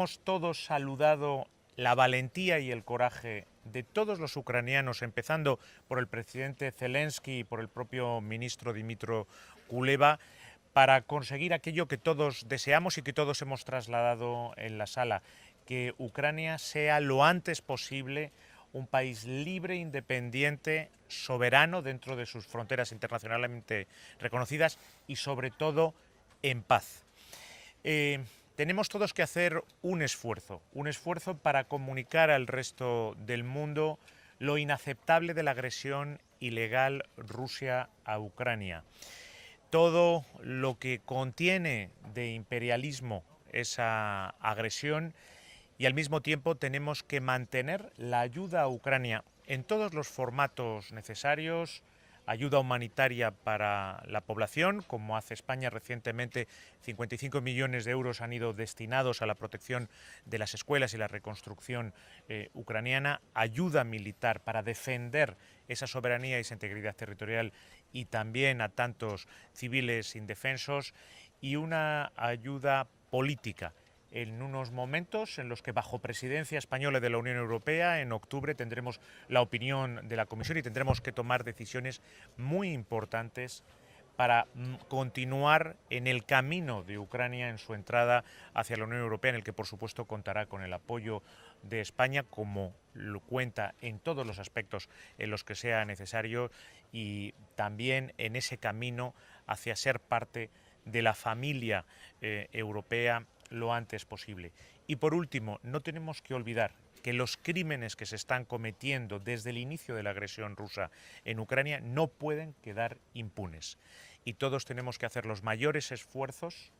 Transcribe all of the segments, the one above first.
Hemos todos saludado la valentía y el coraje de todos los ucranianos, empezando por el presidente Zelensky y por el propio ministro Dimitro Kuleba, para conseguir aquello que todos deseamos y que todos hemos trasladado en la sala, que Ucrania sea lo antes posible un país libre, independiente, soberano dentro de sus fronteras internacionalmente reconocidas y sobre todo en paz. Tenemos todos que hacer un esfuerzo para comunicar al resto del mundo lo inaceptable de la agresión ilegal Rusia a Ucrania. Todo lo que contiene de imperialismo esa agresión, y al mismo tiempo tenemos que mantener la ayuda a Ucrania en todos los formatos necesarios, ayuda humanitaria para la población, como hace España recientemente. 55 millones de euros han ido destinados a la protección de las escuelas y la reconstrucción ucraniana, ayuda militar para defender esa soberanía y esa integridad territorial y también a tantos civiles indefensos, y una ayuda política en unos momentos en los que, bajo presidencia española de la Unión Europea, en octubre tendremos la opinión de la Comisión y tendremos que tomar decisiones muy importantes para continuar en el camino de Ucrania en su entrada hacia la Unión Europea, en el que por supuesto contará con el apoyo de España, como lo cuenta en todos los aspectos en los que sea necesario, y también en ese camino hacia ser parte de la familia europea lo antes posible. Y por último, no tenemos que olvidar que los crímenes que se están cometiendo desde el inicio de la agresión rusa en Ucrania no pueden quedar impunes. Y todos tenemos que hacer los mayores esfuerzos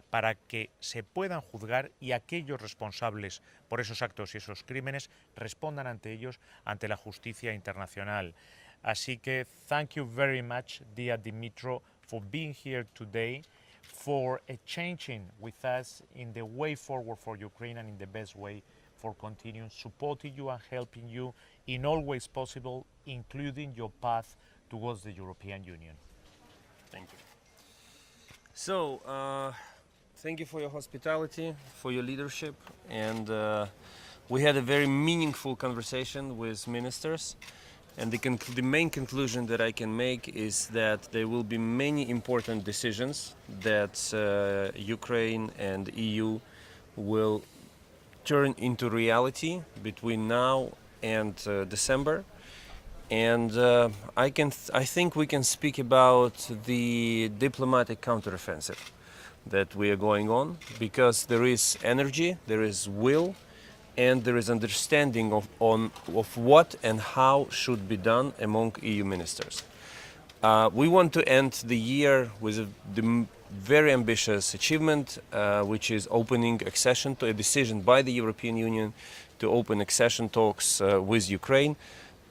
para que se puedan juzgar y aquellos responsables por esos actos y esos crímenes respondan ante ellos, ante la justicia internacional. Así que, thank you very much, dear Dimitro, for being here today, for changing with us in the way forward for Ukraine and in the best way for continuing supporting you and helping you in all ways possible, including your path towards the European Union. Thank you. So, thank you for your hospitality, for your leadership, and we had a very meaningful conversation with ministers. And the main conclusion that I can make is that there will be many important decisions that Ukraine and EU will turn into reality between now and December. And I think we can speak about the diplomatic counteroffensive that we are going on, because there is energy, there is will, and there is understanding of what and how should be done among EU ministers. We want to end the year with a very ambitious achievement, which is opening accession to a decision by the European Union to open accession talks with Ukraine.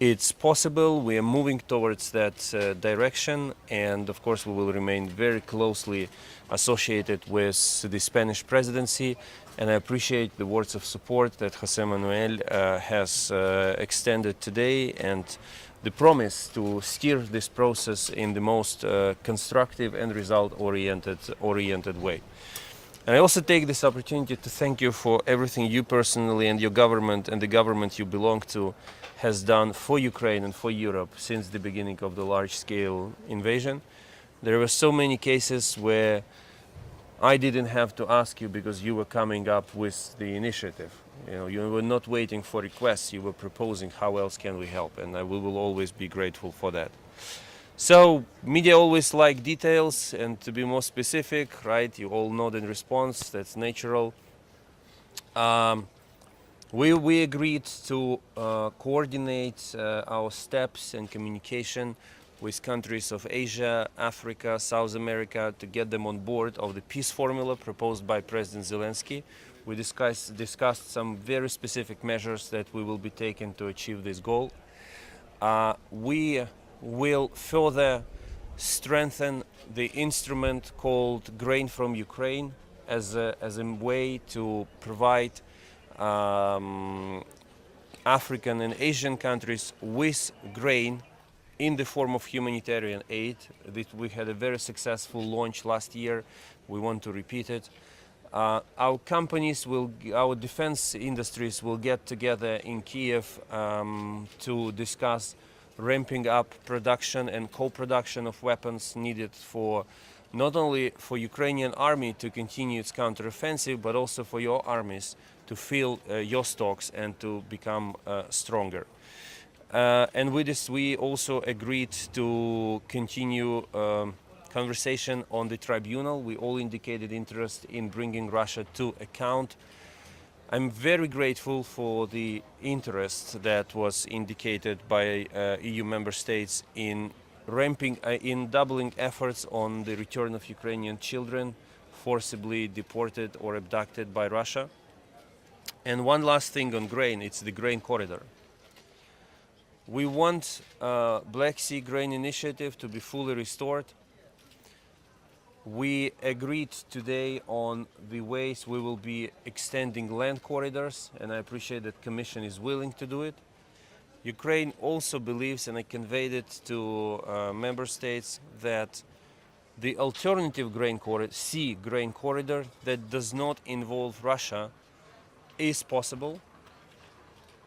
It's possible, we are moving towards that direction, and of course we will remain very closely associated with the Spanish presidency. And I appreciate the words of support that José Manuel has extended today, and the promise to steer this process in the most constructive and result-oriented way. And I also take this opportunity to thank you for everything you personally and your government and the government you belong to has done for Ukraine and for Europe since the beginning of the large-scale invasion. There were so many cases where I didn't have to ask you because you were coming up with the initiative. You know, you were not waiting for requests, you were proposing how else can we help, and we will always be grateful for that. So, media always like details, and to be more specific, right, you all nod in response, that's natural. We agreed to coordinate our steps and communication with countries of Asia, Africa, South America, to get them on board of the peace formula proposed by President Zelensky. We discussed some very specific measures that we will be taking to achieve this goal. We will further strengthen the instrument called Grain from Ukraine as a way to provide African and Asian countries with grain in the form of humanitarian aid. We had a very successful launch last year. We want to repeat it. Our companies our defense industries will get together in Kiev to discuss ramping up production and co-production of weapons needed for not only for Ukrainian army to continue its counteroffensive, but also for your armies to fill your stocks and to become stronger. And with this, we also agreed to continue conversation on the tribunal. We all indicated interest in bringing Russia to account. I'm very grateful for the interest that was indicated by EU member states in doubling efforts on the return of Ukrainian children forcibly deported or abducted by Russia. And one last thing on grain, it's the grain corridor. We want Black Sea Grain Initiative to be fully restored. We agreed today on the ways we will be extending land corridors, and I appreciate that the Commission is willing to do it. Ukraine also believes, and I conveyed it to member states, that the alternative grain corridor, sea grain corridor, that does not involve Russia, is possible.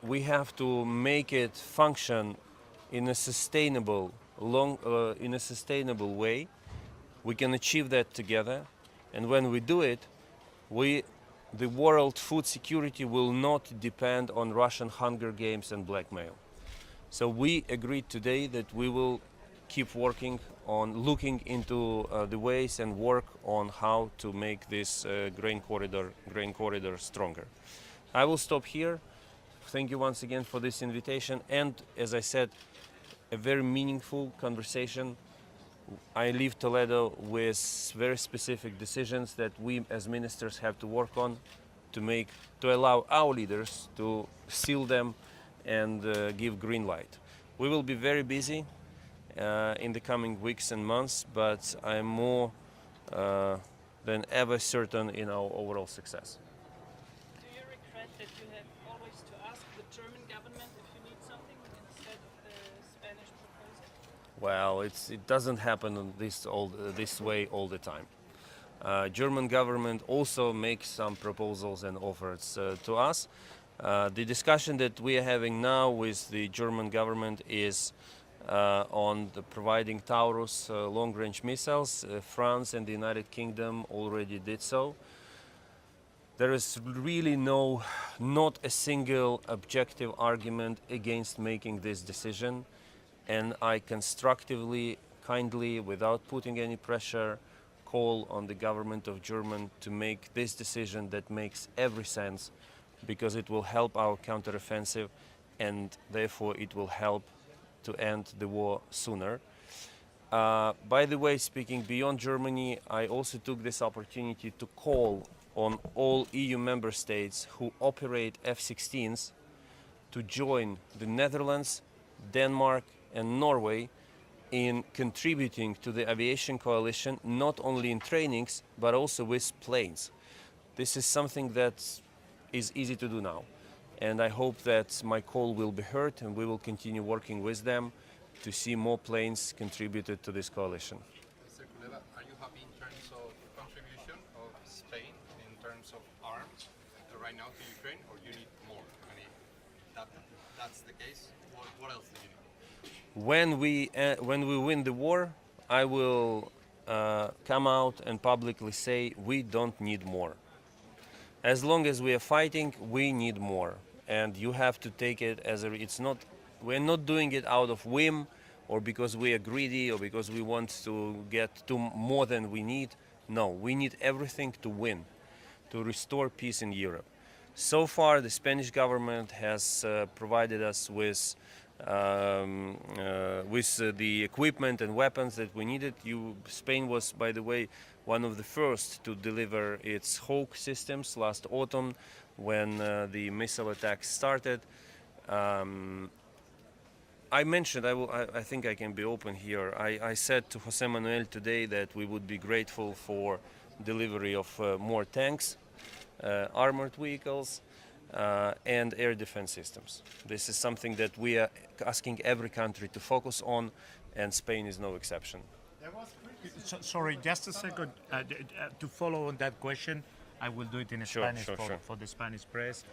We have to make it function in a sustainable, way. We can achieve that together, and when we do it, the world food security will not depend on Russian hunger games and blackmail. So we agreed today that we will keep working on looking into the ways and work on how to make this grain corridor stronger. I will stop here. Thank you once again for this invitation, and as I said, a very meaningful conversation. I leave Toledo with very specific decisions that we as ministers have to work on to allow our leaders to seal them and give green light. We will be very busy in the coming weeks and months, but I am more than ever certain in our overall success. Do you regret that you have always to ask the German government if you need something instead of the Spanish proposal? Well, it doesn't happen this way all the time. German government also makes some proposals and offers to us. The discussion that we are having now with the German government is on providing Taurus long-range missiles. France and the United Kingdom already did so. There is really not a single objective argument against making this decision, and I constructively, kindly, without putting any pressure, call on the government of Germany to make this decision that makes every sense, because it will help our counteroffensive and therefore it will help to end the war sooner. By the way, speaking beyond Germany, I also took this opportunity to call on all EU member states who operate F-16s to join the Netherlands, Denmark and Norway in contributing to the aviation coalition, not only in trainings, but also with planes. This is something that is easy to do now. And I hope that my call will be heard and we will continue working with them to see more planes contributed to this coalition. Mr. Kuleba, are you happy in terms of contribution of Spain in terms of arms right now to Ukraine, or you need more? And if that's the case, what else do you need? When we win the war, I will come out and publicly say we don't need more. As long as we are fighting, we need more, and you have to take it as we're not doing it out of whim or because we are greedy or because we want to get to more than we need. No, we need everything to win, to restore peace in Europe. So far, the Spanish government has provided us with the equipment and weapons that we needed. Spain was, by the way, one of the first to deliver its Hawk systems last autumn when the missile attacks started. I mentioned, I think I can be open here, I said to José Manuel today that we would be grateful for delivery of more tanks, armored vehicles, and air defense systems. This is something that we are asking every country to focus on, and Spain is no exception. Sorry, just a second to follow on that question. I will do it in Sure, Spanish sure. for the Spanish press.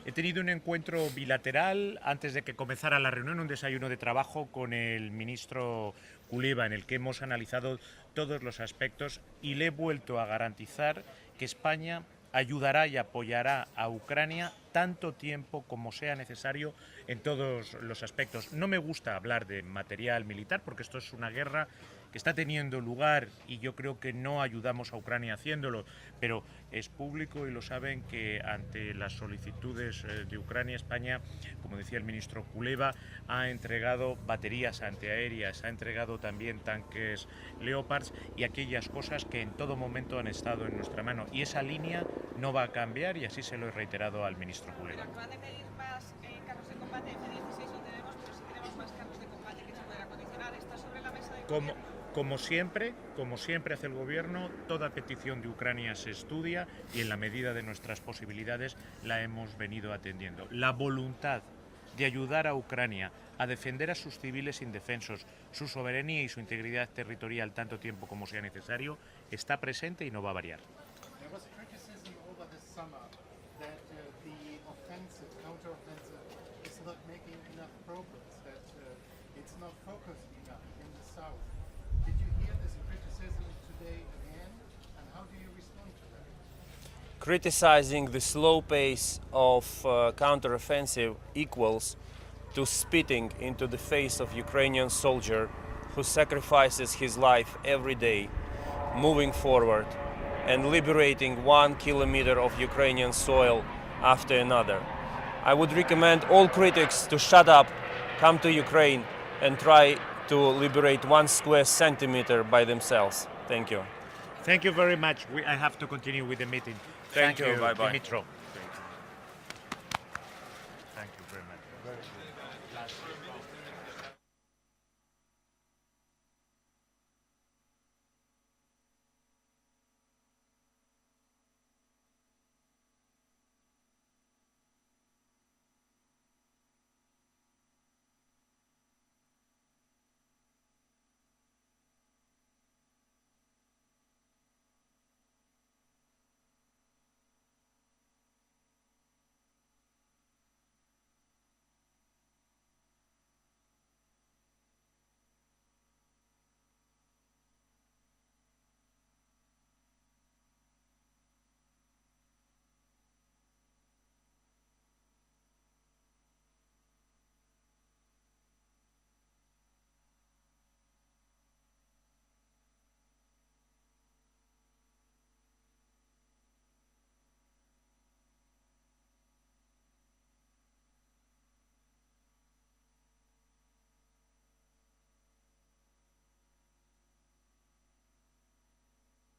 He tenido un encuentro bilateral antes de que comenzara la reunión, un desayuno de trabajo con el ministro Kuleba, en el que hemos analizado todos los aspectos y le he vuelto a garantizar que España ayudará y apoyará a Ucrania tanto tiempo como sea necesario en todos los aspectos. No me gusta hablar de material militar porque esto es una guerra que está teniendo lugar y yo creo que no ayudamos a Ucrania haciéndolo, pero es público y lo saben que ante las solicitudes de Ucrania, España, como decía el ministro Kuleba, ha entregado baterías antiaéreas, ha entregado también tanques Leopards y aquellas cosas que en todo momento han estado en nuestra mano. Y esa línea no va a cambiar y así se lo he reiterado al ministro Kuleba. Pero acaban de pedir más carros de combate, F-16 no tenemos, pero sí tenemos más carros de combate que se pueden acondicionar. ¿Está sobre la mesa del gobierno? Como siempre hace el gobierno, toda petición de Ucrania se estudia y en la medida de nuestras posibilidades la hemos venido atendiendo. La voluntad de ayudar a Ucrania a defender a sus civiles indefensos, su soberanía y su integridad territorial tanto tiempo como sea necesario, está presente y no va a variar. There was criticism over the summer that the offensive, counter-offensive, is not making enough progress, that it's not focusing enough in the south. Did you hear this criticism today again, and how do you respond to that? Criticizing the slow pace of counteroffensive equals to spitting into the face of Ukrainian soldier who sacrifices his life every day, moving forward and liberating 1 kilometer of Ukrainian soil after another. I would recommend all critics to shut up, come to Ukraine and try to liberate 1 square centimeter by themselves. Thank you. Thank you very much. I have to continue with the meeting. Thank you. Bye-bye. Dimitro. Thank you very much.